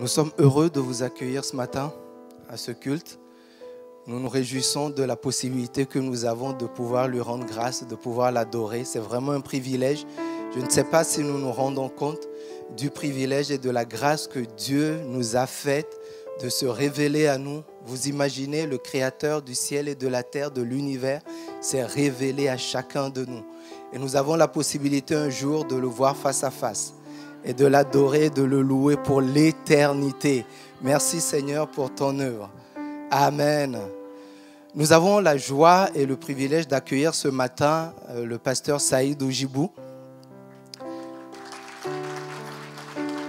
Nous sommes heureux de vous accueillir ce matin à ce culte. Nous nous réjouissons de la possibilité que nous avons de pouvoir lui rendre grâce, de pouvoir l'adorer. C'est vraiment un privilège. Je ne sais pas si nous nous rendons compte du privilège et de la grâce que Dieu nous a faite de se révéler à nous. Vous imaginez, le Créateur du ciel et de la terre, de l'univers, s'est révélé à chacun de nous. Et nous avons la possibilité un jour de le voir face à face et de l'adorer, de le louer pour l'éternité. Merci Seigneur pour ton œuvre. Amen. Nous avons la joie et le privilège d'accueillir ce matin le pasteur Saïd Ojibou.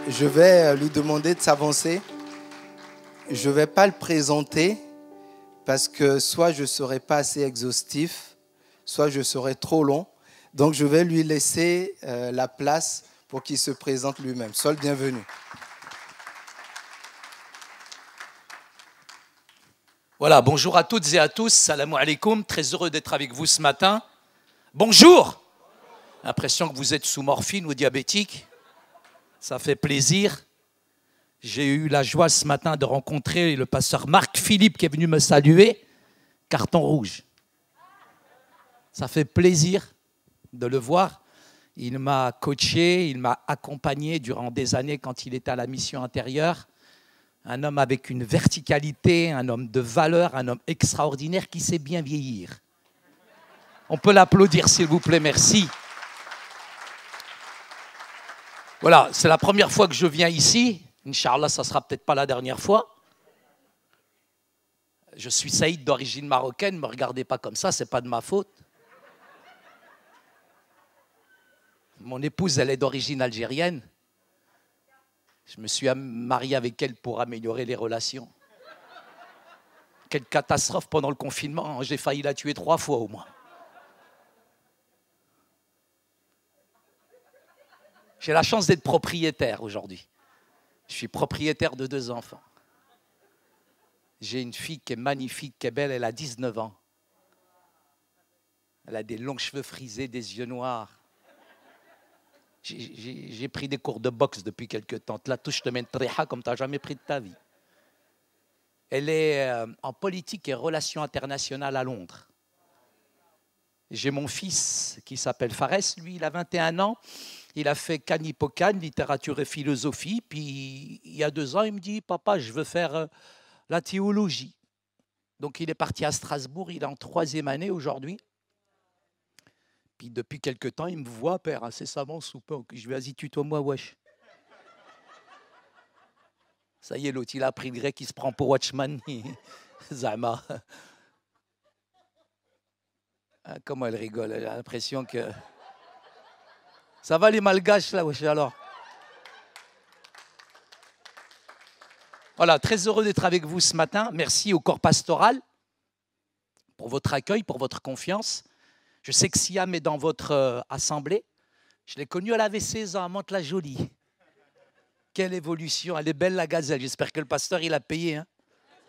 Je vais lui demander de s'avancer. Je ne vais pas le présenter parce que soit je ne serai pas assez exhaustif, soit je serai trop long. Donc je vais lui laisser la place pour qu'il se présente lui-même. Sois le bienvenu. Voilà, bonjour à toutes et à tous, salam alaikum, très heureux d'être avec vous ce matin. Bonjour. L'impression que vous êtes sous morphine ou diabétique, ça fait plaisir. J'ai eu la joie ce matin de rencontrer le pasteur Marc Philippe qui est venu me saluer, carton rouge. Ça fait plaisir de le voir. Il m'a coaché, il m'a accompagné durant des années quand il était à la mission intérieure. Un homme avec une verticalité, un homme de valeur, un homme extraordinaire qui sait bien vieillir. On peut l'applaudir, s'il vous plaît, merci. Voilà, c'est la première fois que je viens ici. Inch'Allah, ça ne sera peut-être pas la dernière fois. Je suis Saïd d'origine marocaine, ne me regardez pas comme ça, ce n'est pas de ma faute. Mon épouse, elle est d'origine algérienne. Je me suis marié avec elle pour améliorer les relations. Quelle catastrophe pendant le confinement, j'ai failli la tuer 3 fois au moins. J'ai la chance d'être propriétaire aujourd'hui. Je suis propriétaire de 2 enfants. J'ai une fille qui est magnifique, qui est belle, elle a 19 ans. Elle a des longs cheveux frisés, des yeux noirs. J'ai pris des cours de boxe depuis quelque temps. La touche te mène triha comme tu n'as jamais pris de ta vie. Elle est en politique et relations internationales à Londres. J'ai mon fils qui s'appelle Fares. Lui, il a 21 ans. Il a fait Canipocan, littérature et philosophie. Puis, il y a 2 ans, il me dit « Papa, je veux faire la théologie. » Donc, il est parti à Strasbourg. Il est en 3e année aujourd'hui. Puis depuis quelque temps, il me voit, père, incessamment sous peu. Je lui ai dit, vas-y, tutoie-moi, wesh. Ça y est, l'autre, il a appris le grec, il se prend pour Watchman. Zama. Ah, comment elle rigole, elle a l'impression que... Ça va les malgaches, là, wesh, alors. Voilà, très heureux d'être avec vous ce matin. Merci au corps pastoral pour votre accueil, pour votre confiance. Je sais que Siam est dans votre assemblée. Je l'ai connue, elle avait 16 ans, à Mantes-la-Jolie. Quelle évolution, elle est belle la gazelle. J'espère que le pasteur, il a payé, hein,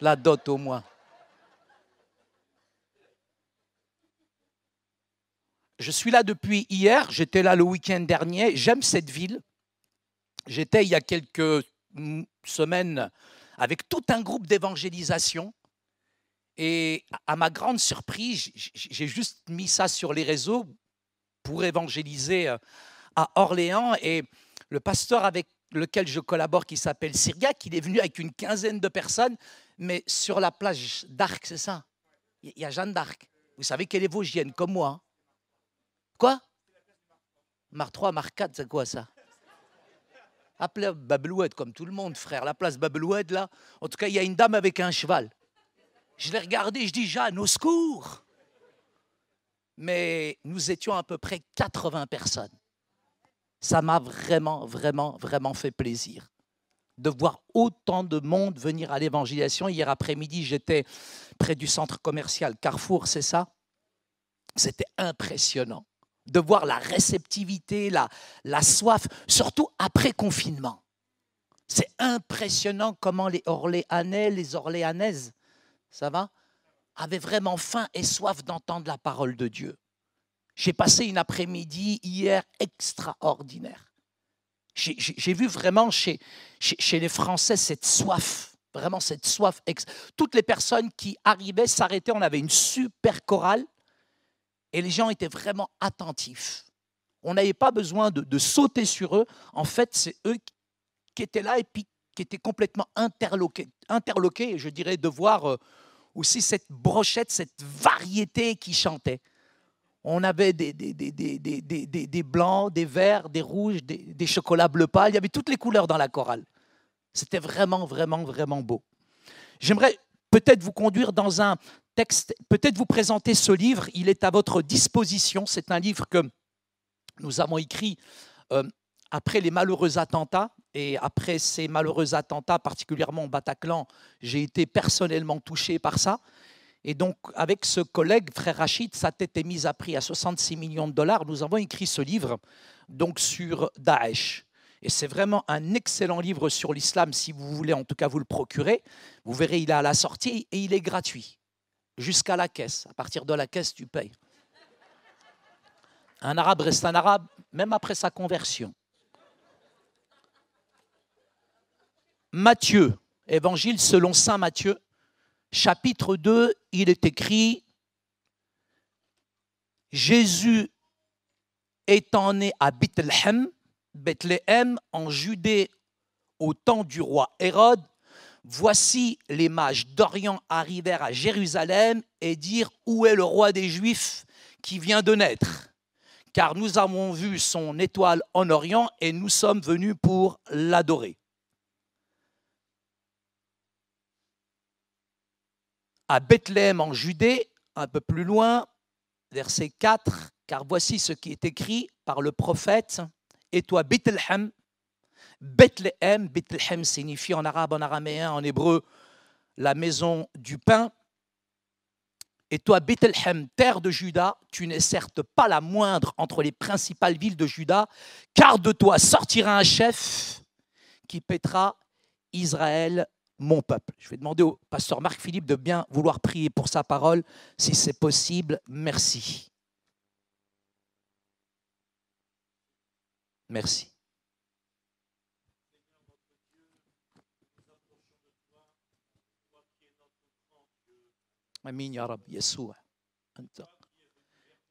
la dot au moins. Je suis là depuis hier, j'étais là le week-end dernier. J'aime cette ville. J'étais il y a quelques semaines avec tout un groupe d'évangélisation. Et à ma grande surprise, j'ai juste mis ça sur les réseaux pour évangéliser à Orléans. Et le pasteur avec lequel je collabore, qui s'appelle Syriac, il est venu avec une 15aine de personnes, mais sur la plage d'Arc, c'est ça? Il y a Jeanne d'Arc. Vous savez qu'elle est vosgienne, comme moi. Hein? Quoi? Mar 3, Mar 4, c'est quoi ça? Appelez Babeloued, comme tout le monde, frère. La place Babeloued, là. En tout cas, il y a une dame avec un cheval. Je l'ai regardé, je dis, Jeanne, au secours. Mais nous étions à peu près 80 personnes. Ça m'a vraiment, vraiment, vraiment fait plaisir de voir autant de monde venir à l'évangélisation. Hier après-midi, j'étais près du centre commercial Carrefour, c'est ça? C'était impressionnant de voir la réceptivité, la soif, surtout après confinement. C'est impressionnant comment les Orléanais, les Orléanaises, ça va, avaient vraiment faim et soif d'entendre la parole de Dieu. J'ai passé une après-midi hier extraordinaire. J'ai vu vraiment chez les Français cette soif, vraiment cette soif. Toutes les personnes qui arrivaient s'arrêtaient, on avait une super chorale et les gens étaient vraiment attentifs. On n'avait pas besoin de sauter sur eux. En fait, c'est eux qui étaient là et puis qui étaient complètement interloqués, et je dirais, de voir aussi cette brochette, cette variété qui chantait. On avait des blancs, des verts, des rouges, des chocolats bleu pâle. Il y avait toutes les couleurs dans la chorale. C'était vraiment, vraiment, vraiment beau. J'aimerais peut-être vous conduire dans un texte, peut-être vous présenter ce livre. Il est à votre disposition. C'est un livre que nous avons écrit après les malheureux attentats. Et après ces malheureux attentats, particulièrement au Bataclan, j'ai été personnellement touché par ça. Et donc, avec ce collègue, frère Rachid, sa tête est mise à prix à 66 millions de dollars. Nous avons écrit ce livre donc, sur Daesh. Et c'est vraiment un excellent livre sur l'islam, si vous voulez en tout cas vous le procurer. Vous verrez, il est à la sortie et il est gratuit, jusqu'à la caisse. À partir de la caisse, tu payes. Un arabe reste un arabe, même après sa conversion. Matthieu, évangile selon saint Matthieu, chapitre 2, il est écrit « Jésus étant né à Bethléem, en Judée, au temps du roi Hérode, voici les mages d'Orient arrivèrent à Jérusalem et dirent « Où est le roi des Juifs qui vient de naître ? Car nous avons vu son étoile en Orient et nous sommes venus pour l'adorer. » À Bethléem en Judée, un peu plus loin, verset 4, car voici ce qui est écrit par le prophète, et toi Bethléem, Bethléem signifie en arabe, en araméen, en hébreu, la maison du pain, et toi Bethléem, terre de Juda, tu n'es certes pas la moindre entre les principales villes de Juda, car de toi sortira un chef qui paîtra Israël, mon peuple. Je vais demander au pasteur Marc-Philippe de bien vouloir prier pour sa parole, si c'est possible. Merci. Merci. Amin ya Rab, Yeshua.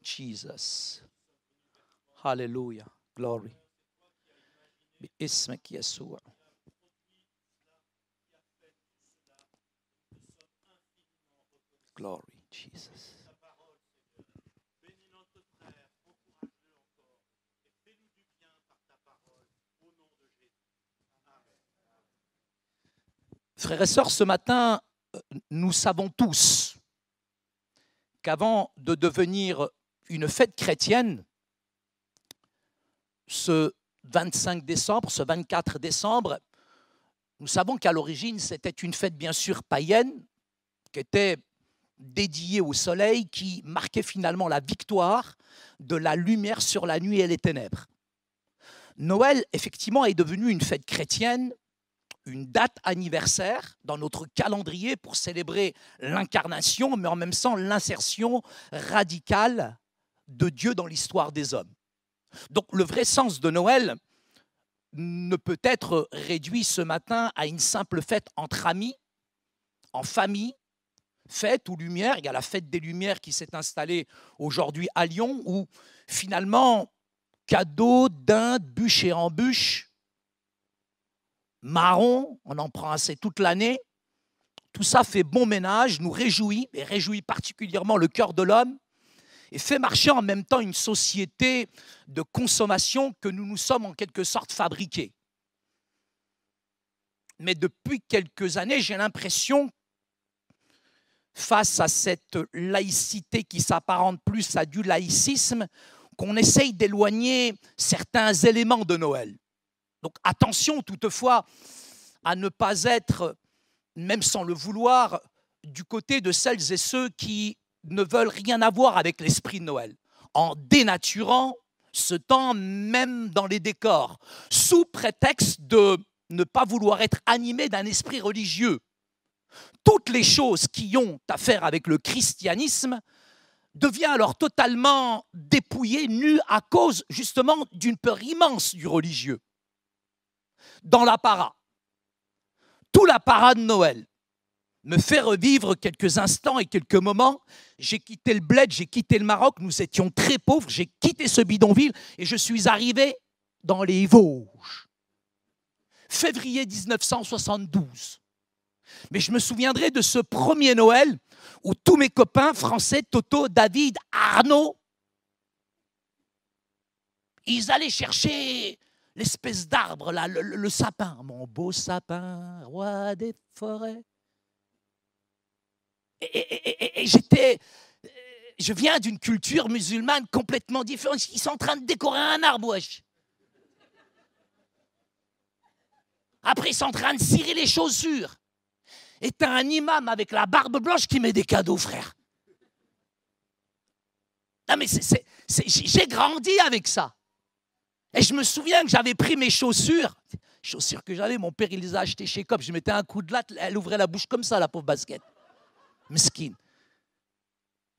Jesus. Hallelujah. Glory. Bismek Yeshua. Glory, Jesus. Frères et sœurs, ce matin, nous savons tous qu'avant de devenir une fête chrétienne, ce 25 décembre, ce 24 décembre, nous savons qu'à l'origine, c'était une fête bien sûr païenne, qui était dédiée au soleil, qui marquait finalement la victoire de la lumière sur la nuit et les ténèbres. Noël, effectivement, est devenu une fête chrétienne, une date anniversaire dans notre calendrier pour célébrer l'incarnation, mais en même temps l'insertion radicale de Dieu dans l'histoire des hommes. Donc le vrai sens de Noël ne peut être réduit ce matin à une simple fête entre amis, en famille, fête ou lumière. Il y a la fête des Lumières qui s'est installée aujourd'hui à Lyon, où finalement, cadeaux, dindes, bûches et embûches, marron, on en prend assez toute l'année. Tout ça fait bon ménage, nous réjouit, et réjouit particulièrement le cœur de l'homme, et fait marcher en même temps une société de consommation que nous nous sommes en quelque sorte fabriqués. Mais depuis quelques années, j'ai l'impression, face à cette laïcité qui s'apparente plus à du laïcisme, qu'on essaye d'éloigner certains éléments de Noël. Donc attention toutefois à ne pas être, même sans le vouloir, du côté de celles et ceux qui ne veulent rien avoir avec l'esprit de Noël, en dénaturant ce temps même dans les décors, sous prétexte de ne pas vouloir être animé d'un esprit religieux. Toutes les choses qui ont à faire avec le christianisme deviennent alors totalement dépouillées, nues à cause justement d'une peur immense du religieux. dans l'apparat. Tout l'apparat de Noël me fait revivre quelques instants et quelques moments. J'ai quitté le bled, j'ai quitté le Maroc, nous étions très pauvres, j'ai quitté ce bidonville et je suis arrivé dans les Vosges. Février 1972. Mais je me souviendrai de ce premier Noël où tous mes copains français, Toto, David, Arnaud, ils allaient chercher l'espèce d'arbre, là, le sapin. Mon beau sapin, roi des forêts. Et je viens d'une culture musulmane complètement différente. Ils sont en train de décorer un arbre, wesh. Après, ils sont en train de cirer les chaussures. Et t'as un imam avec la barbe blanche qui met des cadeaux, frère. Non, mais j'ai grandi avec ça. Et je me souviens que j'avais pris mes chaussures que j'avais, mon père, il les a achetées chez Coop. Je mettais un coup de latte, elle ouvrait la bouche comme ça, la pauvre basket. Mesquine.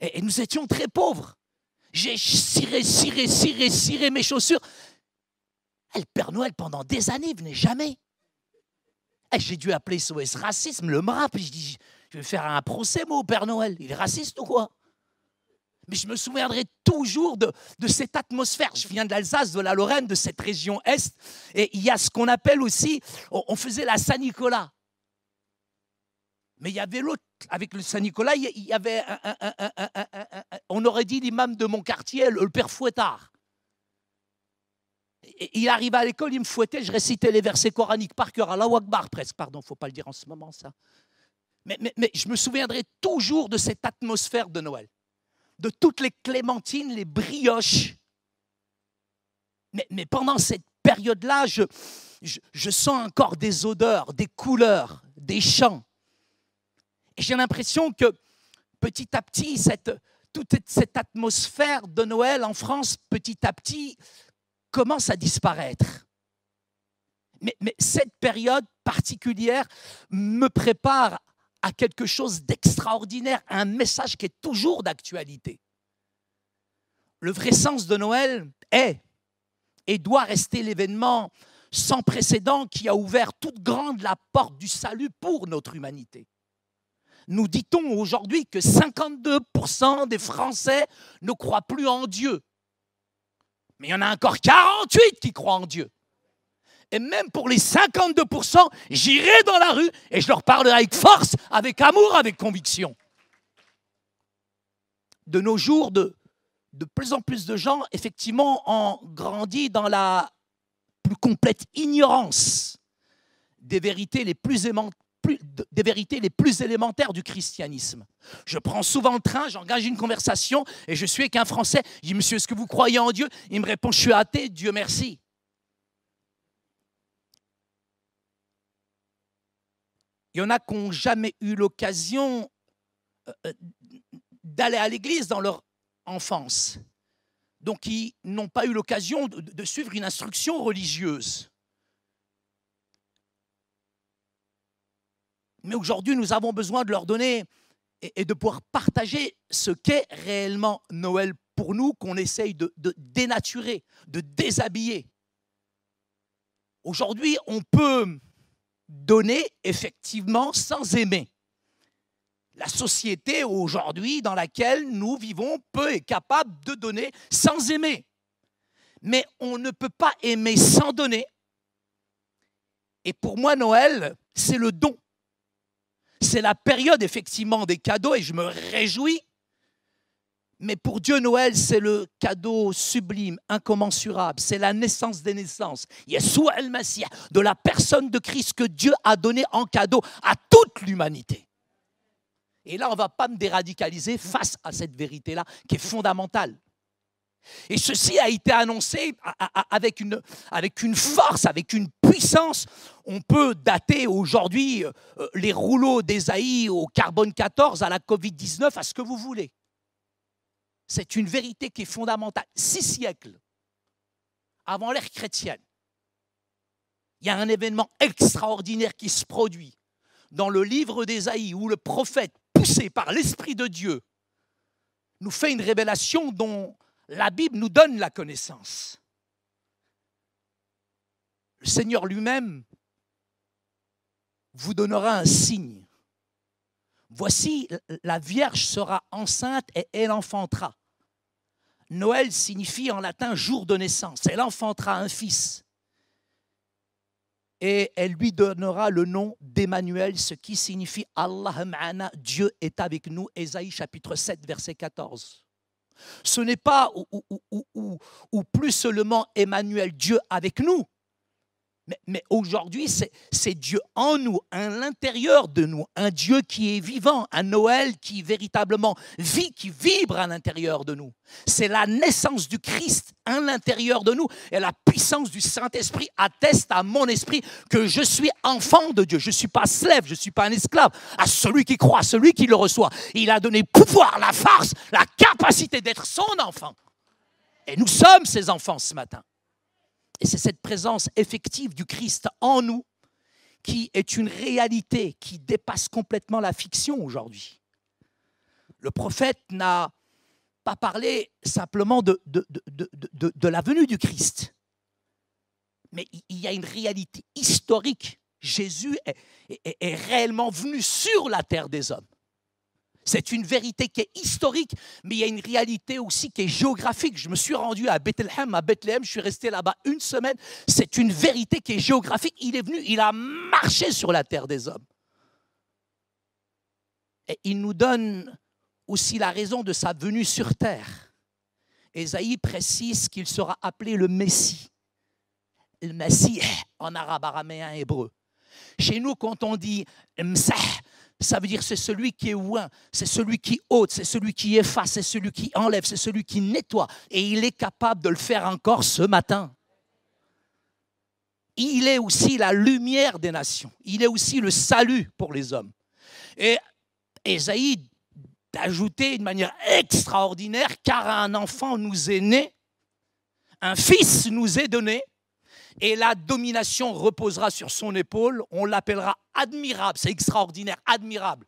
Et nous étions très pauvres. J'ai ciré mes chaussures. Et le Père Noël, pendant des années, il venait jamais. Et j'ai dû appeler SOS Racisme, le MRAP. Je dis, je vais faire un procès, moi, au Père Noël. Il est raciste ou quoi? Mais je me souviendrai toujours de cette atmosphère. Je viens de l'Alsace, de la Lorraine, de cette région Est. Et il y a ce qu'on appelle aussi, on faisait la Saint-Nicolas. Mais il y avait l'autre, avec le Saint-Nicolas, il y avait on aurait dit l'imam de mon quartier, le Père Fouettard. Et il arrivait à l'école, il me fouettait, je récitais les versets coraniques par cœur, Allahu Akbar presque, pardon, il ne faut pas le dire en ce moment ça. Mais je me souviendrai toujours de cette atmosphère de Noël, de toutes les clémentines, les brioches. Mais pendant cette période-là, je sens encore des odeurs, des couleurs, des chants. Et j'ai l'impression que petit à petit, toute cette atmosphère de Noël en France, petit à petit, commence à disparaître. Mais cette période particulière me prépare à quelque chose d'extraordinaire, un message qui est toujours d'actualité. Le vrai sens de Noël est et doit rester l'événement sans précédent qui a ouvert toute grande la porte du salut pour notre humanité. Nous dit-on aujourd'hui que 52% des Français ne croient plus en Dieu. Mais il y en a encore 48 qui croient en Dieu. Et même pour les 52%, j'irai dans la rue et je leur parlerai avec force, avec amour, avec conviction. De nos jours, de plus en plus de gens, effectivement, ont grandi dans la plus complète ignorance des vérités les plus élémentaires du christianisme. Je prends souvent le train, j'engage une conversation et je suis avec un Français. Je dis, monsieur, est-ce que vous croyez en Dieu? Il me répond, je suis athée, Dieu merci. Il y en a qui n'ont jamais eu l'occasion d'aller à l'église dans leur enfance. Donc, ils n'ont pas eu l'occasion de suivre une instruction religieuse. Mais aujourd'hui, nous avons besoin de leur donner et de pouvoir partager ce qu'est réellement Noël pour nous, qu'on essaye de dénaturer, de déshabiller. Aujourd'hui, on peut donner effectivement sans aimer. La société aujourd'hui dans laquelle nous vivons peut être capable de donner sans aimer. Mais on ne peut pas aimer sans donner. Et pour moi, Noël, c'est le don. C'est la période effectivement des cadeaux et je me réjouis. Mais pour Dieu, Noël, c'est le cadeau sublime, incommensurable. C'est la naissance des naissances. Yeshua el-Messie, de la personne de Christ que Dieu a donné en cadeau à toute l'humanité. Et là, on ne va pas me déradicaliser face à cette vérité-là qui est fondamentale. Et ceci a été annoncé avec une force, avec une puissance. On peut dater aujourd'hui les rouleaux d'Ésaïe au carbone 14, à la Covid-19, à ce que vous voulez. C'est une vérité qui est fondamentale. 6 siècles avant l'ère chrétienne, il y a un événement extraordinaire qui se produit dans le livre d'Ésaïe où le prophète, poussé par l'Esprit de Dieu, nous fait une révélation dont la Bible nous donne la connaissance. le Seigneur lui-même vous donnera un signe. Voici, la Vierge sera enceinte et elle enfantera. Noël signifie en latin jour de naissance. Elle enfantera un fils. Et elle lui donnera le nom d'Emmanuel, ce qui signifie Allah ma'ana, Dieu est avec nous. Ésaïe chapitre 7, verset 14. Ce n'est pas ou plus seulement Emmanuel, Dieu avec nous. Mais aujourd'hui, c'est Dieu en nous, à l'intérieur de nous, un Dieu qui est vivant, un Noël qui véritablement vit, qui vibre à l'intérieur de nous. C'est la naissance du Christ à l'intérieur de nous et la puissance du Saint-Esprit atteste à mon esprit que je suis enfant de Dieu. Je ne suis pas slave, je ne suis pas un esclave. À celui qui croit, à celui qui le reçoit, il a donné pouvoir, la force, la capacité d'être son enfant. Et nous sommes ses enfants ce matin. Et c'est cette présence effective du Christ en nous qui est une réalité qui dépasse complètement la fiction aujourd'hui. Le prophète n'a pas parlé simplement de la venue du Christ, mais il y a une réalité historique. Jésus est réellement venu sur la terre des hommes. C'est une vérité qui est historique, mais il y a une réalité aussi qui est géographique. Je me suis rendu à Bethléem, je suis resté là-bas une semaine. C'est une vérité qui est géographique. Il est venu, il a marché sur la terre des hommes. Et il nous donne aussi la raison de sa venue sur terre. Ésaïe précise qu'il sera appelé le Messie. Le Messie en arabe, araméen, hébreu. Chez nous, quand on dit Msah, ça veut dire c'est celui qui est oint, c'est celui qui ôte, c'est celui qui efface, c'est celui qui enlève, c'est celui qui nettoie. Et il est capable de le faire encore ce matin. Il est aussi la lumière des nations. Il est aussi le salut pour les hommes. Et Ésaïe d'ajouter de manière extraordinaire, car un enfant nous est né, un fils nous est donné, et la domination reposera sur son épaule. On l'appellera admirable. C'est extraordinaire, admirable.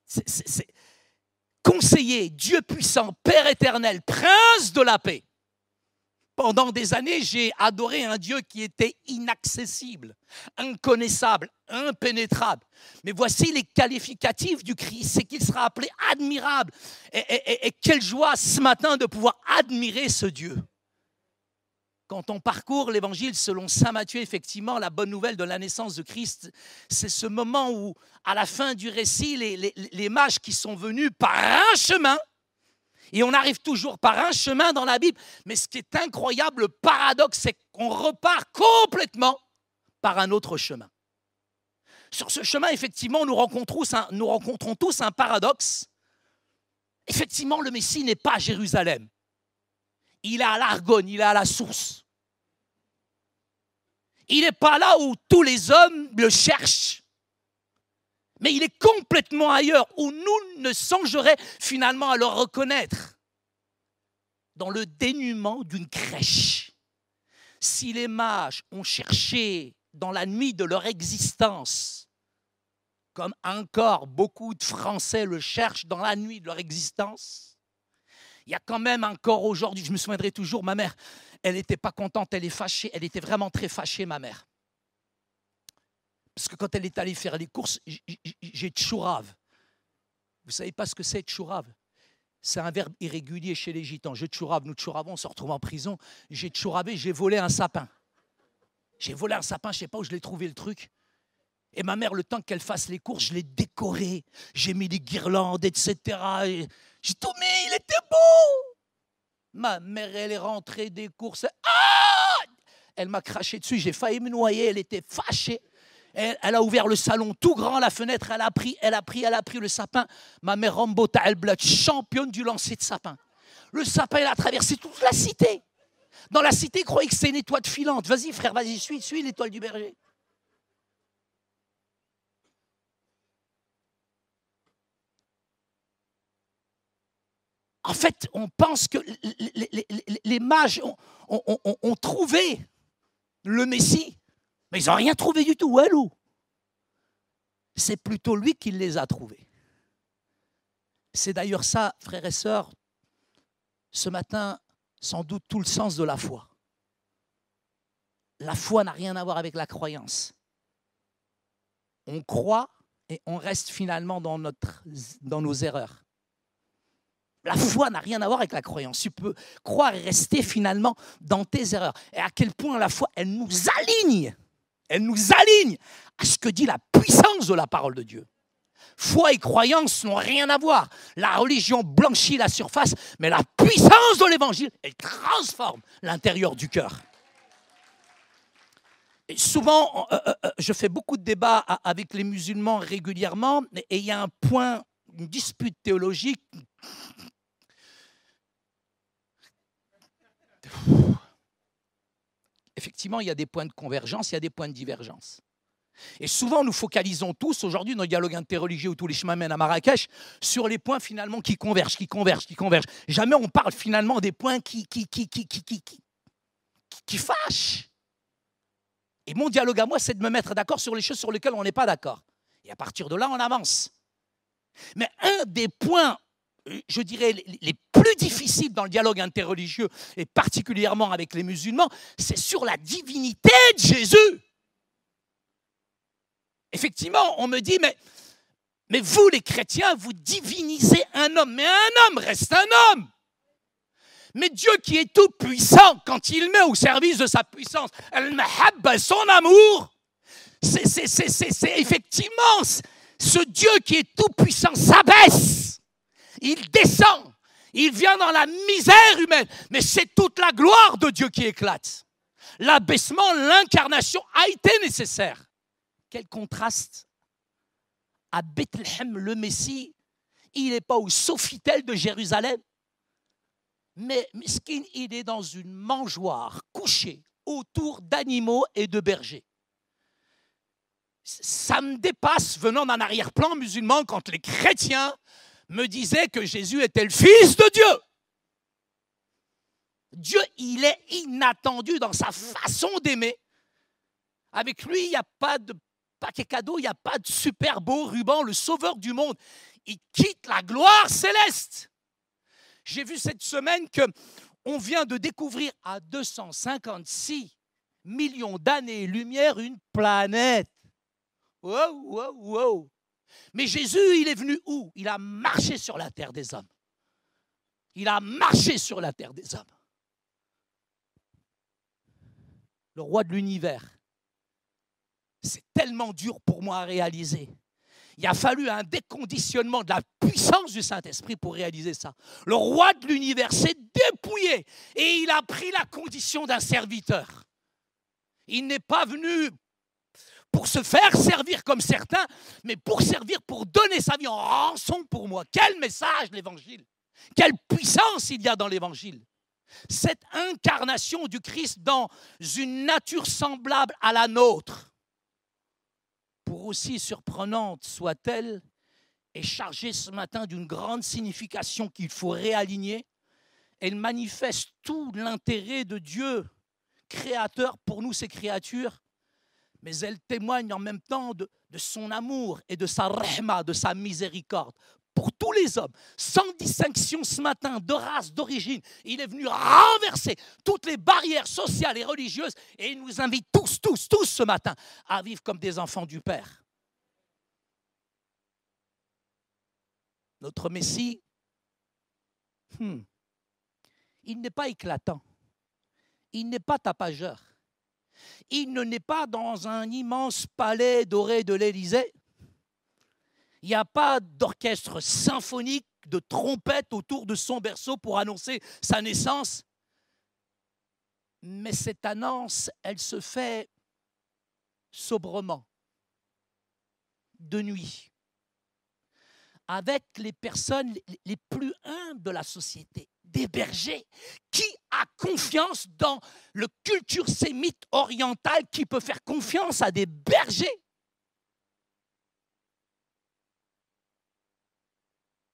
C'est conseiller, Dieu puissant, Père éternel, prince de la paix. Pendant des années, j'ai adoré un Dieu qui était inaccessible, inconnaissable, impénétrable. Mais voici les qualificatifs du Christ, c'est qu'il sera appelé admirable. Et quelle joie ce matin de pouvoir admirer ce Dieu. Quand on parcourt l'évangile selon saint Matthieu, effectivement, la bonne nouvelle de la naissance de Christ, c'est ce moment où, à la fin du récit, les mages qui sont venus par un chemin, et on arrive toujours par un chemin dans la Bible, mais ce qui est incroyable, le paradoxe, c'est qu'on repart complètement par un autre chemin. Sur ce chemin, effectivement, nous rencontrons tous un paradoxe. Effectivement, le Messie n'est pas à Jérusalem. Il est à l'Argonne, il est à la source. Il n'est pas là où tous les hommes le cherchent. Mais il est complètement ailleurs, où nous ne songerions finalement à le reconnaître. Dans le dénuement d'une crèche. Si les mages ont cherché dans la nuit de leur existence, comme encore beaucoup de Français le cherchent dans la nuit de leur existence, il y a quand même encore aujourd'hui, je me souviendrai toujours, ma mère, elle n'était pas contente, elle est fâchée, elle était vraiment très fâchée, ma mère. Parce que quand elle est allée faire les courses, j'ai tchourave. Vous ne savez pas ce que c'est tchourave? C'est un verbe irrégulier chez les gitans. Je tchourave, nous tchouravons, on se retrouve en prison. J'ai tchouravé, j'ai volé un sapin. J'ai volé un sapin, je ne sais pas où je l'ai trouvé le truc. Et ma mère, le temps qu'elle fasse les courses, je l'ai décoré. J'ai mis des guirlandes, etc. Et j'ai tout mis, il était beau. Ma mère, elle est rentrée des courses. Ah! Elle m'a craché dessus, j'ai failli me noyer, elle était fâchée. Elle a ouvert le salon tout grand, la fenêtre, elle a pris le sapin. Ma mère Rambo Ta'elblat, championne du lancer de sapin. Le sapin, elle a traversé toute la cité. Dans la cité, ils croyaient que c'est une étoile filante. Vas-y frère, vas-y, suis l'étoile du berger. En fait, on pense que les mages ont trouvé le Messie, mais ils n'ont rien trouvé du tout. Walou. C'est plutôt lui qui les a trouvés. C'est d'ailleurs ça, frères et sœurs, ce matin, sans doute tout le sens de la foi. La foi n'a rien à voir avec la croyance. On croit et on reste finalement dans nos erreurs. La foi n'a rien à voir avec la croyance. Tu peux croire et rester finalement dans tes erreurs. Et à quel point la foi, elle nous aligne. Elle nous aligne à ce que dit la puissance de la parole de Dieu. Foi et croyance n'ont rien à voir. La religion blanchit la surface, mais la puissance de l'évangile, elle transforme l'intérieur du cœur. Et souvent, je fais beaucoup de débats avec les musulmans régulièrement, et il y a un point, une dispute théologique. Effectivement, il y a des points de convergence, il y a des points de divergence. Et souvent, nous focalisons tous, aujourd'hui, dans le dialogue interreligieux où tous les chemins mènent à Marrakech, sur les points finalement qui convergent. Jamais on parle finalement des points qui fâchent. Et mon dialogue à moi, c'est de me mettre d'accord sur les choses sur lesquelles on n'est pas d'accord. Et à partir de là, on avance. Mais un des points, je dirais, les plus difficiles dans le dialogue interreligieux, et particulièrement avec les musulmans, c'est sur la divinité de Jésus. Effectivement, on me dit, mais vous, les chrétiens, vous divinisez un homme. Mais un homme reste un homme. Mais Dieu qui est tout puissant, quand il met au service de sa puissance, son amour, c'est effectivement ce Dieu qui est tout puissant s'abaisse. Il descend. Il vient dans la misère humaine. Mais c'est toute la gloire de Dieu qui éclate. L'abaissement, l'incarnation a été nécessaire. Quel contraste. À Bethléem, le Messie, il n'est pas au Sofitel de Jérusalem, mais miskin, il est dans une mangeoire, couché autour d'animaux et de bergers. Ça me dépasse, venant d'un arrière-plan musulman, quand les chrétiens me disaient que Jésus était le Fils de Dieu. Dieu, il est inattendu dans sa façon d'aimer. Avec lui, il n'y a pas de paquet cadeau, il n'y a pas de super beau ruban, le sauveur du monde. Il quitte la gloire céleste. J'ai vu cette semaine qu'on vient de découvrir à 256 millions d'années-lumière une planète. Wow, wow, wow. Mais Jésus, il est venu où? Il a marché sur la terre des hommes. Il a marché sur la terre des hommes. Le roi de l'univers. C'est tellement dur pour moi à réaliser. Il a fallu un déconditionnement de la puissance du Saint-Esprit pour réaliser ça. Le roi de l'univers s'est dépouillé et il a pris la condition d'un serviteur. Il n'est pas venu pour se faire servir comme certains, mais pour servir, pour donner sa vie en rançon pour moi. Quel message l'évangile! Quelle puissance il y a dans l'évangile! Cette incarnation du Christ dans une nature semblable à la nôtre, pour aussi surprenante soit-elle, est chargée ce matin d'une grande signification qu'il faut réaligner. Elle manifeste tout l'intérêt de Dieu, créateur pour nous, ses créatures, mais elle témoigne en même temps de son amour et de sa rahma, de sa miséricorde pour tous les hommes, sans distinction ce matin de race, d'origine. Il est venu renverser toutes les barrières sociales et religieuses et il nous invite tous ce matin à vivre comme des enfants du Père. Notre Messie, il n'est pas éclatant, il n'est pas tapageur, il ne naît pas dans un immense palais doré de l'Élysée. Il n'y a pas d'orchestre symphonique, de trompette autour de son berceau pour annoncer sa naissance. Mais cette annonce, elle se fait sobrement, de nuit, avec les personnes les plus humbles de la société, des bergers. Qui a confiance dans le culture sémite orientale qui peut faire confiance à des bergers?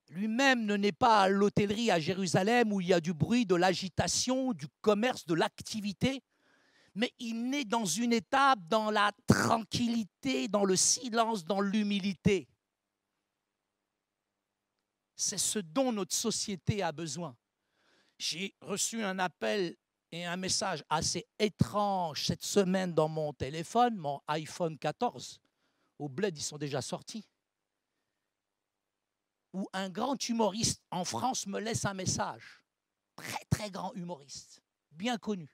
Lui-même ne naît pas à l'hôtellerie à Jérusalem où il y a du bruit, de l'agitation, du commerce, de l'activité, mais il naît dans une étape, dans la tranquillité, dans le silence, dans l'humilité. C'est ce dont notre société a besoin. J'ai reçu un appel et un message assez étrange cette semaine dans mon téléphone, mon iPhone 14. Au bled, ils sont déjà sortis. Où un grand humoriste en France me laisse un message. Très, très grand humoriste, bien connu.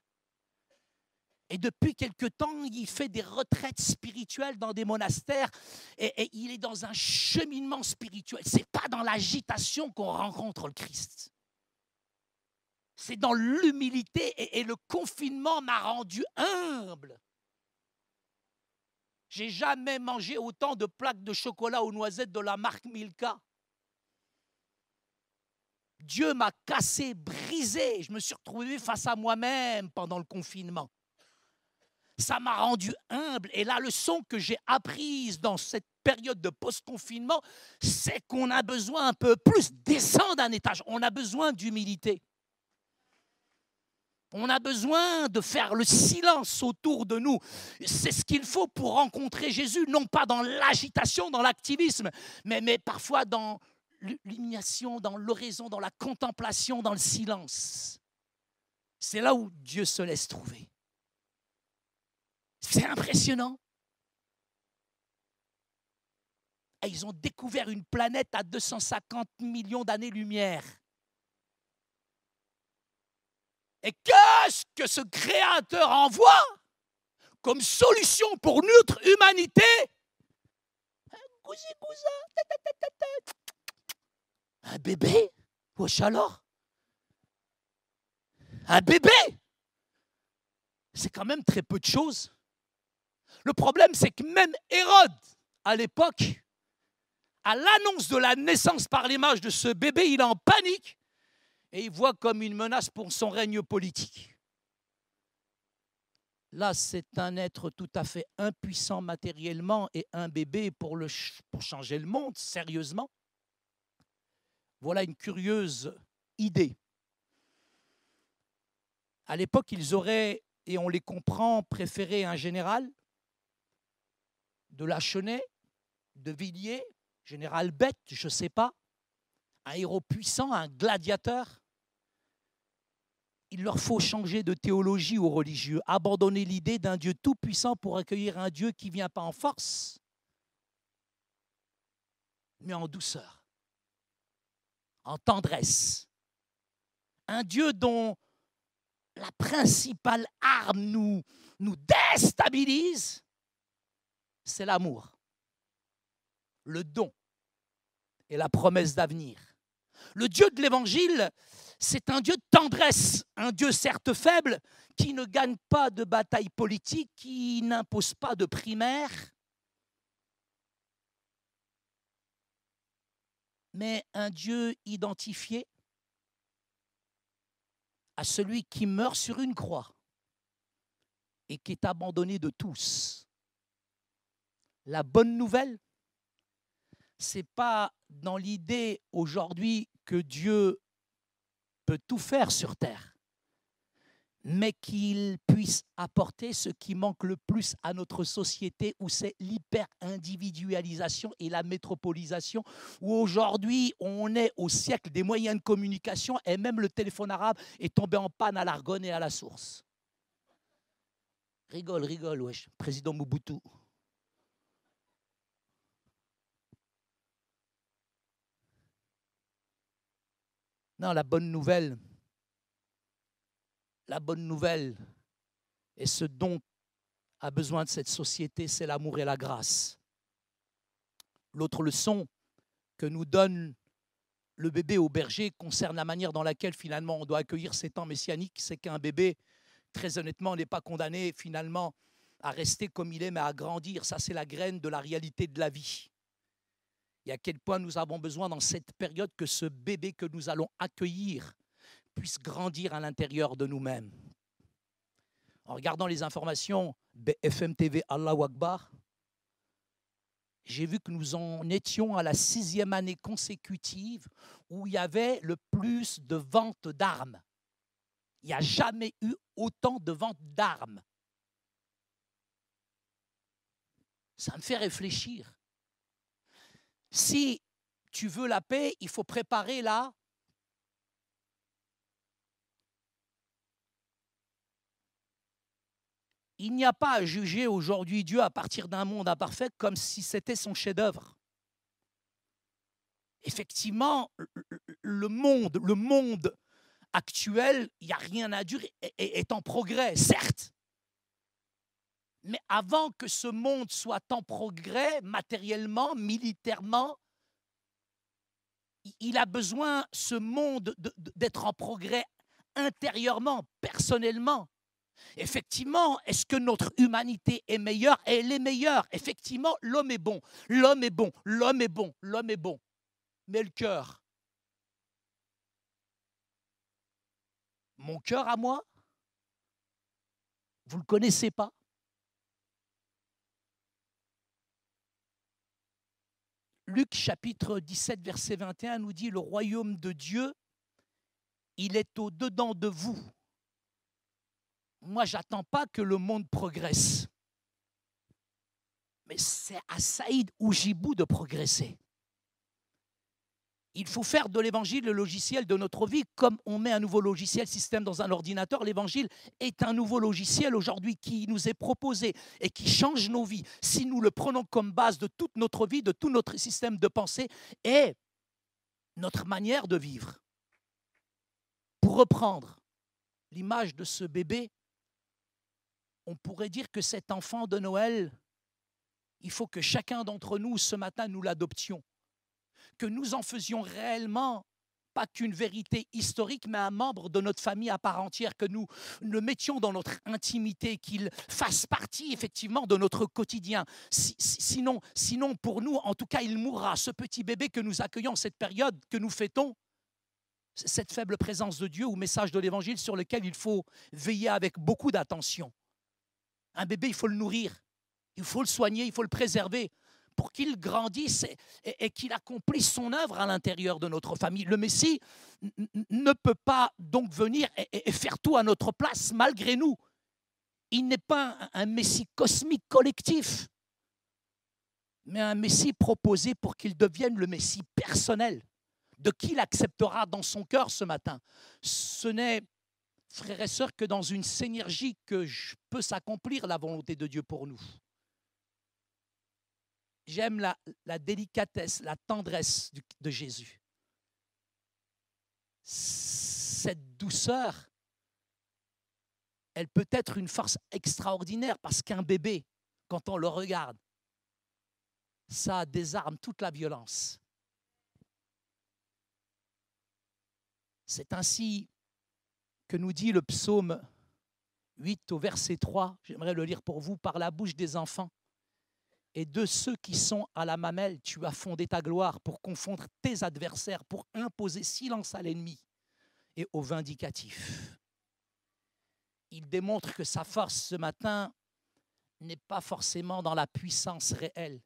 Et depuis quelque temps, il fait des retraites spirituelles dans des monastères et il est dans un cheminement spirituel. Ce n'est pas dans l'agitation qu'on rencontre le Christ. C'est dans l'humilité et le confinement m'a rendu humble. J'ai jamais mangé autant de plaques de chocolat aux noisettes de la marque Milka. Dieu m'a cassé, brisé. Je me suis retrouvé face à moi-même pendant le confinement. Ça m'a rendu humble. Et la leçon que j'ai apprise dans cette période de post-confinement, c'est qu'on a besoin un peu plus descendre d'un étage. On a besoin d'humilité. On a besoin de faire le silence autour de nous. C'est ce qu'il faut pour rencontrer Jésus, non pas dans l'agitation, dans l'activisme, mais parfois dans l'illumination, dans l'oraison, dans la contemplation, dans le silence. C'est là où Dieu se laisse trouver. C'est impressionnant. Et ils ont découvert une planète à 250 millions d'années-lumière. Et qu'est-ce que ce créateur envoie comme solution pour notre humanité? Un bébé? Wesh alors? Un bébé? C'est quand même très peu de choses. Le problème, c'est que même Hérode, à l'époque, à l'annonce de la naissance par l'image de ce bébé, il est en panique et il voit comme une menace pour son règne politique. Là, c'est un être tout à fait impuissant matériellement et un bébé pour changer le monde, sérieusement. Voilà une curieuse idée. À l'époque, ils auraient, et on les comprend, préféré un général, de Lachenay, de Villiers, général bête, je ne sais pas, un héros puissant, un gladiateur. Il leur faut changer de théologie aux religieux, abandonner l'idée d'un Dieu tout-puissant pour accueillir un Dieu qui ne vient pas en force, mais en douceur, en tendresse. Un Dieu dont la principale arme nous déstabilise, c'est l'amour, le don et la promesse d'avenir. Le Dieu de l'Évangile, c'est un Dieu de tendresse, un Dieu certes faible, qui ne gagne pas de bataille politique, qui n'impose pas de primaire, mais un Dieu identifié à celui qui meurt sur une croix et qui est abandonné de tous. La bonne nouvelle, ce n'est pas dans l'idée aujourd'hui que Dieu peut tout faire sur terre, mais qu'il puisse apporter ce qui manque le plus à notre société, où c'est l'hyper-individualisation et la métropolisation, où aujourd'hui on est au siècle des moyens de communication et même le téléphone arabe est tombé en panne à l'Argonne et à la source. Rigole, wesh, président Mobutu. Non, la bonne nouvelle, et ce dont a besoin de cette société, c'est l'amour et la grâce. L'autre leçon que nous donne le bébé au berger concerne la manière dans laquelle finalement on doit accueillir ces temps messianiques. C'est qu'un bébé, très honnêtement, n'est pas condamné finalement à rester comme il est, mais à grandir. Ça, c'est la graine de la réalité de la vie. Et à quel point nous avons besoin dans cette période que ce bébé que nous allons accueillir puisse grandir à l'intérieur de nous-mêmes. En regardant les informations BFM TV, Allahu Akbar, j'ai vu que nous en étions à la 6e année consécutive où il y avait le plus de ventes d'armes. Il n'y a jamais eu autant de ventes d'armes. Ça me fait réfléchir. Si tu veux la paix, il faut préparer Il n'y a pas à juger aujourd'hui Dieu à partir d'un monde imparfait comme si c'était son chef-d'œuvre. Effectivement, le monde actuel, il n'y a rien à dire, est en progrès, certes. Mais avant que ce monde soit en progrès, matériellement, militairement, il a besoin, ce monde, d'être en progrès intérieurement, personnellement. Effectivement, est-ce que notre humanité est meilleure? Elle est meilleure. Effectivement, l'homme est bon. L'homme est bon. L'homme est bon. L'homme est bon. Mais le cœur, mon cœur à moi, vous ne le connaissez pas? Luc chapitre 17, verset 21 nous dit, le royaume de Dieu, il est au-dedans de vous. Moi, j'attends pas que le monde progresse. Mais c'est à Saïd Oujibou de progresser. Il faut faire de l'évangile le logiciel de notre vie, comme on met un nouveau logiciel système dans un ordinateur. L'évangile est un nouveau logiciel aujourd'hui qui nous est proposé et qui change nos vies. Si nous le prenons comme base de toute notre vie, de tout notre système de pensée et notre manière de vivre. Pour reprendre l'image de ce bébé, on pourrait dire que cet enfant de Noël, il faut que chacun d'entre nous, ce matin, nous l'adoptions. Que nous en faisions réellement, pas qu'une vérité historique, mais un membre de notre famille à part entière, que nous le mettions dans notre intimité, qu'il fasse partie effectivement de notre quotidien. Sinon, pour nous, en tout cas, il mourra. Ce petit bébé que nous accueillons, cette période que nous fêtons, cette faible présence de Dieu ou message de l'Évangile sur lequel il faut veiller avec beaucoup d'attention. Un bébé, il faut le nourrir, il faut le soigner, il faut le préserver pour qu'il grandisse et qu'il accomplisse son œuvre à l'intérieur de notre famille. Le Messie ne peut pas donc venir et faire tout à notre place malgré nous. Il n'est pas un Messie cosmique collectif, mais un Messie proposé pour qu'il devienne le Messie personnel, de qui il acceptera dans son cœur ce matin. Ce n'est, frères et sœurs, que dans une synergie que peut s'accomplir la volonté de Dieu pour nous. J'aime la délicatesse, la tendresse de Jésus. Cette douceur, elle peut être une force extraordinaire parce qu'un bébé, quand on le regarde, ça désarme toute la violence. C'est ainsi que nous dit le psaume 8 au verset 3, j'aimerais le lire pour vous, par la bouche des enfants et de ceux qui sont à la mamelle, tu as fondé ta gloire pour confondre tes adversaires, pour imposer silence à l'ennemi et au vindicatif. Il démontre que sa force ce matin n'est pas forcément dans la puissance réelle,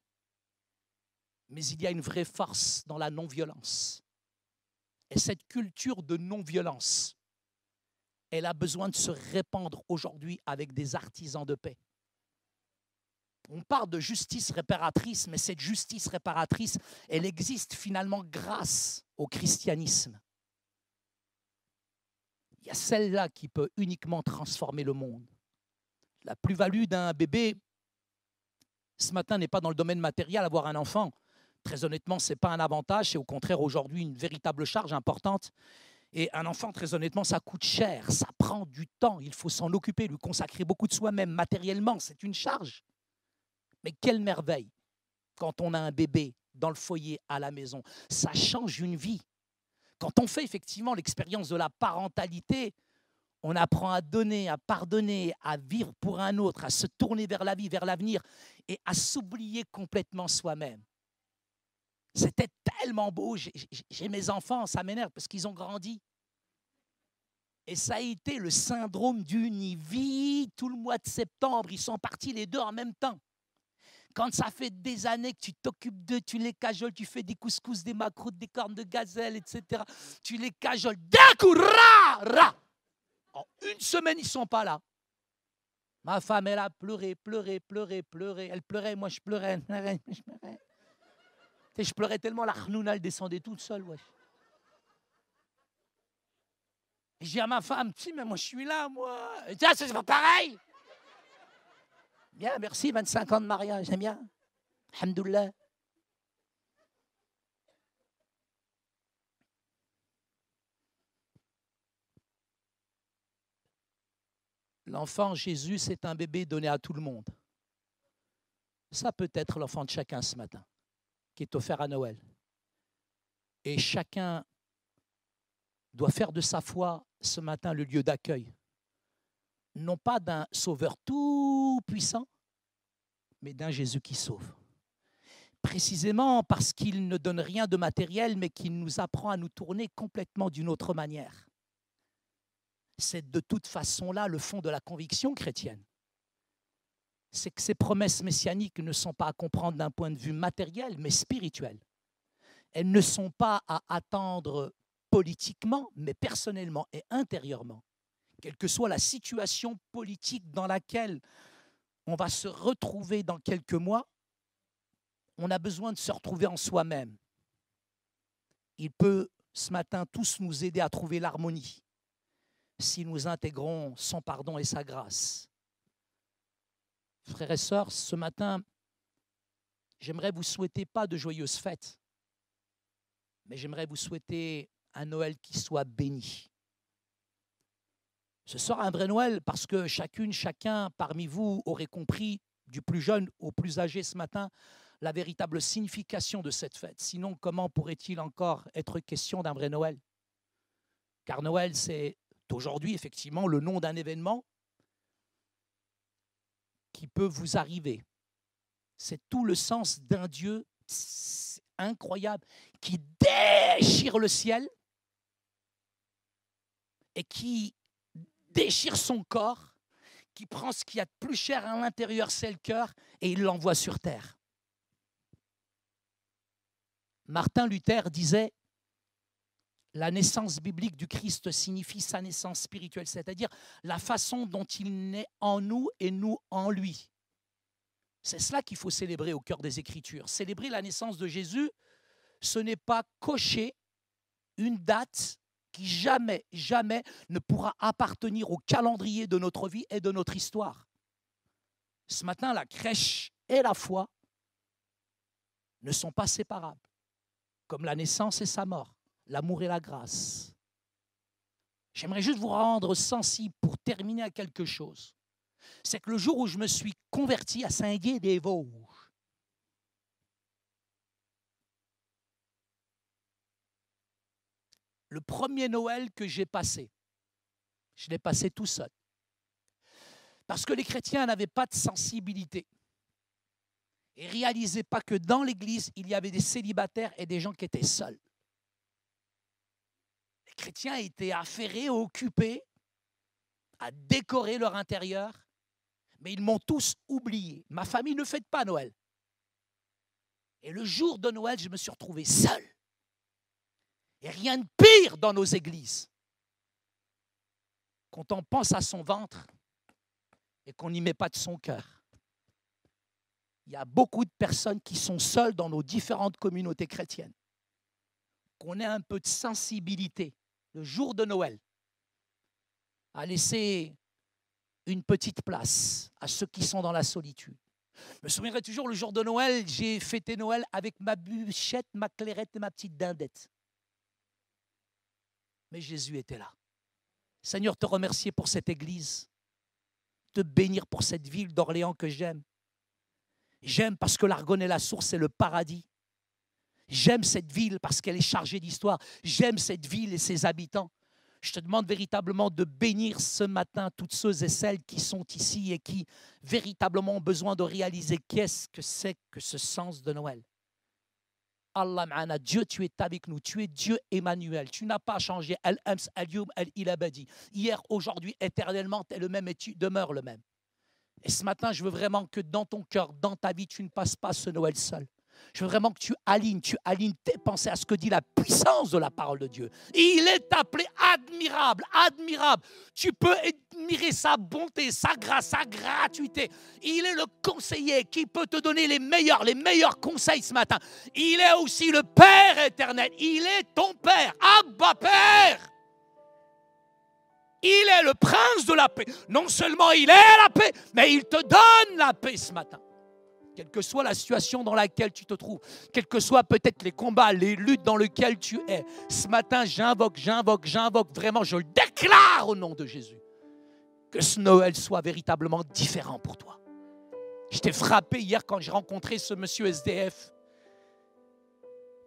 mais il y a une vraie force dans la non-violence. Et cette culture de non-violence, elle a besoin de se répandre aujourd'hui avec des artisans de paix. On parle de justice réparatrice, mais cette justice réparatrice, elle existe finalement grâce au christianisme. Il y a celle-là qui peut uniquement transformer le monde. La plus-value d'un bébé, ce matin, n'est pas dans le domaine matériel, avoir un enfant. Très honnêtement, ce n'est pas un avantage, c'est au contraire aujourd'hui une véritable charge importante. Et un enfant, très honnêtement, ça coûte cher, ça prend du temps, il faut s'en occuper, lui consacrer beaucoup de soi-même matériellement, c'est une charge. Mais quelle merveille quand on a un bébé dans le foyer à la maison. Ça change une vie. Quand on fait effectivement l'expérience de la parentalité, on apprend à donner, à pardonner, à vivre pour un autre, à se tourner vers la vie, vers l'avenir et à s'oublier complètement soi-même. C'était tellement beau. J'ai mes enfants, ça m'énerve parce qu'ils ont grandi. Et ça a été le syndrome du nid-vie. Tout le mois de septembre, ils sont partis les deux en même temps. Quand ça fait des années que tu t'occupes d'eux, tu les cajoles, tu fais des couscous, des macroutes, des cornes de gazelle, etc. Tu les cajoles. D'un coup, ra. En une semaine, ils ne sont pas là. Ma femme, elle a pleuré. Elle pleurait, moi je pleurais. Je pleurais tellement, la khnouna, elle descendait toute seule. Ouais. Et je dis à ma femme, si, mais moi je suis là, moi. Et tiens, c'est pas pareil. Bien, merci, 25 ans de mariage, j'aime bien. Alhamdoulilah. L'enfant Jésus, c'est un bébé donné à tout le monde. Ça peut être l'enfant de chacun ce matin, qui est offert à Noël. Et chacun doit faire de sa foi ce matin le lieu d'accueil. Non pas d'un sauveur tout puissant, mais d'un Jésus qui sauve. Précisément parce qu'il ne donne rien de matériel, mais qu'il nous apprend à nous tourner complètement d'une autre manière. C'est de toute façon là le fond de la conviction chrétienne. C'est que ces promesses messianiques ne sont pas à comprendre d'un point de vue matériel, mais spirituel. Elles ne sont pas à attendre politiquement, mais personnellement et intérieurement. Quelle que soit la situation politique dans laquelle on va se retrouver dans quelques mois, on a besoin de se retrouver en soi-même. Il peut ce matin tous nous aider à trouver l'harmonie si nous intégrons son pardon et sa grâce. Frères et sœurs, ce matin, j'aimerais vous souhaiter pas de joyeuses fêtes, mais j'aimerais vous souhaiter un Noël qui soit béni. Ce sera un vrai Noël parce que chacune, chacun parmi vous aurait compris, du plus jeune au plus âgé ce matin, la véritable signification de cette fête. Sinon, comment pourrait-il encore être question d'un vrai Noël? Car Noël, c'est aujourd'hui effectivement le nom d'un événement qui peut vous arriver. C'est tout le sens d'un Dieu incroyable qui déchire le ciel et qui déchire son corps, qui prend ce qu'il y a de plus cher à l'intérieur, c'est le cœur, et il l'envoie sur terre. Martin Luther disait « La naissance biblique du Christ signifie sa naissance spirituelle », c'est-à-dire la façon dont il naît en nous et nous en lui. C'est cela qu'il faut célébrer au cœur des Écritures. Célébrer la naissance de Jésus, ce n'est pas cocher une date qui jamais, jamais ne pourra appartenir au calendrier de notre vie et de notre histoire. Ce matin, la crèche et la foi ne sont pas séparables, comme la naissance et sa mort, l'amour et la grâce. J'aimerais juste vous rendre sensible pour terminer à quelque chose. C'est que le jour où je me suis converti à Saint-Gué-des-Vosges, le premier Noël que j'ai passé, je l'ai passé tout seul. Parce que les chrétiens n'avaient pas de sensibilité. Et ne réalisaient pas que dans l'Église, il y avait des célibataires et des gens qui étaient seuls. Les chrétiens étaient affairés, occupés à décorer leur intérieur, mais ils m'ont tous oublié. Ma famille ne fête pas Noël. Et le jour de Noël, je me suis retrouvé seul. Et rien de pire dans nos églises. Quand on pense à son ventre et qu'on n'y met pas de son cœur. Il y a beaucoup de personnes qui sont seules dans nos différentes communautés chrétiennes. Qu'on ait un peu de sensibilité le jour de Noël à laisser une petite place à ceux qui sont dans la solitude. Je me souviendrai toujours, le jour de Noël, j'ai fêté Noël avec ma bûchette, ma clairette et ma petite dindette. Mais Jésus était là. Seigneur, te remercier pour cette église, te bénir pour cette ville d'Orléans que j'aime. J'aime parce que l'Argonne-et-la-Source, c'est le paradis. J'aime cette ville parce qu'elle est chargée d'histoire. J'aime cette ville et ses habitants. Je te demande véritablement de bénir ce matin toutes ceux et celles qui sont ici et qui véritablement ont besoin de réaliser qu'est-ce que c'est que ce sens de Noël. Allah ma'ana, Dieu, tu es avec nous, tu es Dieu Emmanuel, tu n'as pas changé. Al-Ams, Al-Youm, Al-Ilabadi. Hier, aujourd'hui, éternellement, tu es le même et tu demeures le même. Et ce matin, je veux vraiment que dans ton cœur, dans ta vie, tu ne passes pas ce Noël seul. Je veux vraiment que tu alignes tes pensées à ce que dit la puissance de la parole de Dieu. Il est appelé admirable, admirable. Tu peux admirer sa bonté, sa grâce, sa gratuité. Il est le conseiller qui peut te donner les meilleurs conseils ce matin. Il est aussi le Père éternel. Il est ton Père, Abba Père. Il est le prince de la paix. Non seulement il est la paix, mais il te donne la paix ce matin. Quelle que soit la situation dans laquelle tu te trouves, quels que soient peut-être les combats, les luttes dans lesquelles tu es, ce matin, j'invoque vraiment, je le déclare au nom de Jésus, que ce Noël soit véritablement différent pour toi. Je t'ai frappé hier quand j'ai rencontré ce monsieur SDF.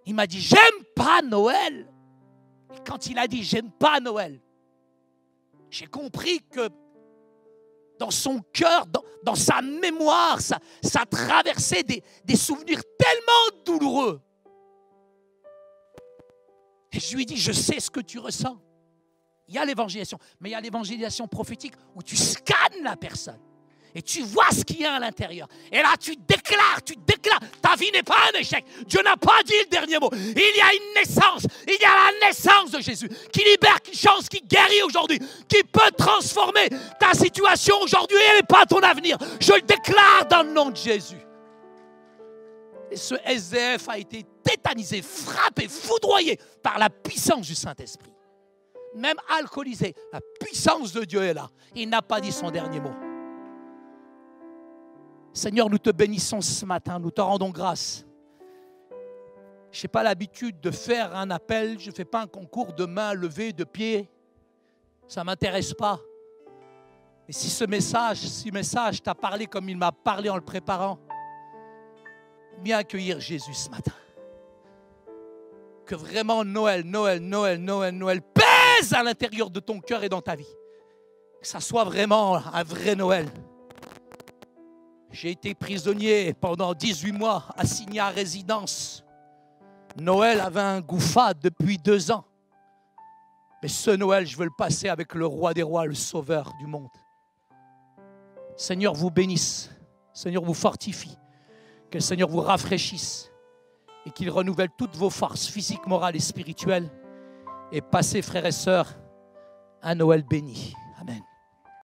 Il m'a dit, j'aime pas Noël. Et quand il a dit, j'aime pas Noël, j'ai compris que dans son cœur, dans sa mémoire, ça traversait des souvenirs tellement douloureux. Et je lui ai dit, je sais ce que tu ressens. Il y a l'évangélisation, mais il y a l'évangélisation prophétique où tu scannes la personne. Et tu vois ce qu'il y a à l'intérieur. Et là, tu déclares. Ta vie n'est pas un échec. Dieu n'a pas dit le dernier mot. Il y a une naissance. Il y a la naissance de Jésus qui libère, qui change, qui guérit aujourd'hui, qui peut transformer ta situation aujourd'hui et pas ton avenir. Je le déclare dans le nom de Jésus. Et ce SDF a été tétanisé, frappé, foudroyé par la puissance du Saint-Esprit. Même alcoolisé, la puissance de Dieu est là. Il n'a pas dit son dernier mot. Seigneur, nous te bénissons ce matin, nous te rendons grâce. Je n'ai pas l'habitude de faire un appel, je ne fais pas un concours de mains levées, de pieds. Ça ne m'intéresse pas. Et si ce message t'a parlé comme il m'a parlé en le préparant, bien accueillir Jésus ce matin. Que vraiment Noël pèse à l'intérieur de ton cœur et dans ta vie. Que ça soit vraiment un vrai Noël. J'ai été prisonnier pendant 18 mois, assigné à résidence. Noël avait un goût fade depuis 2 ans. Mais ce Noël, je veux le passer avec le roi des rois, le sauveur du monde. Seigneur vous bénisse, Seigneur vous fortifie, que le Seigneur vous rafraîchisse et qu'il renouvelle toutes vos forces physiques, morales et spirituelles. Et passez, frères et sœurs, un Noël béni.